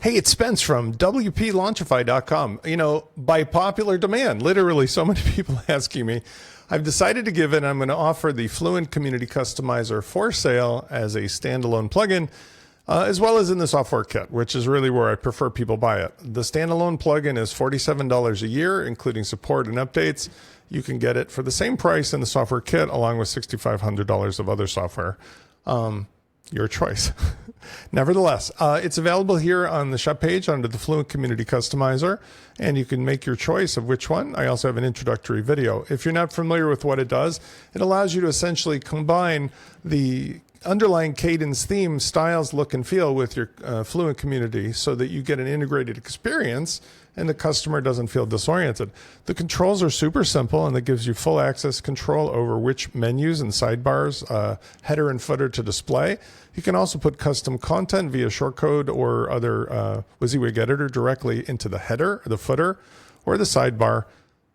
Hey, it's Spence from WPLaunchify.com. You know, by popular demand, literally so many people asking me, I've decided to give it. I'm going to offer the Fluent Community Customizer for sale as a standalone plugin, as well as in the software kit, which is really where I prefer people buy it. The standalone plugin is $47 a year, including support and updates. You can get it for the same price in the software kit, along with $6,500 of other software. Your choice. Nevertheless, it's available here on the shop page under the Fluent Community Customizer, and you can make your choice of which one. I also have an introductory video. If you're not familiar with what it does, it allows you to essentially combine the underlying Cadence theme, styles, look, and feel with your Fluent community so that you get an integrated experience and the customer doesn't feel disoriented. The controls are super simple, and it gives you full access control over which menus and sidebars, header and footer to display. You can also put custom content via shortcode or other WYSIWYG editor directly into the header, the footer, or the sidebar.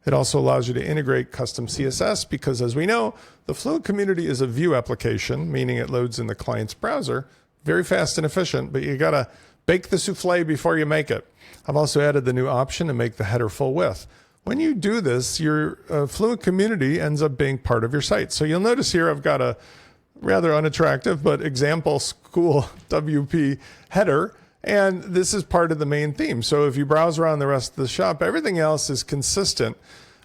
It also allows you to integrate custom CSS because, as we know, the Fluent community is a view application, meaning it loads in the client's browser. Very fast and efficient, but you gotta bake the souffle before you make it. I've also added the new option to make the header full width. When you do this, your Fluent community ends up being part of your site. So you'll notice here I've got a rather unattractive but example school WP header, and this is part of the main theme. So if you browse around the rest of the shop, everything else is consistent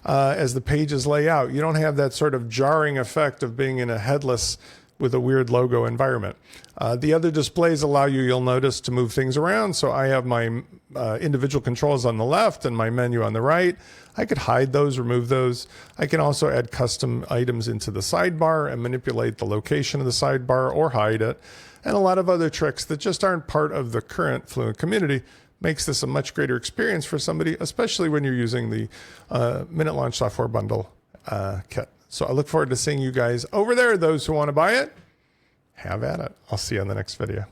as the pages lay out. You don't have that sort of jarring effect of being in a headless with a weird logo environment. The other displays allow you, you'll notice, to move things around. So I have my individual controls on the left and my menu on the right. I could hide those, remove those. I can also add custom items into the sidebar and manipulate the location of the sidebar or hide it. And a lot of other tricks that just aren't part of the current Fluent community. Makes this a much greater experience for somebody, especially when you're using the Minute Launch Software Bundle kit. So I look forward to seeing you guys over there. Those who want to buy it, have at it. I'll see you on the next video.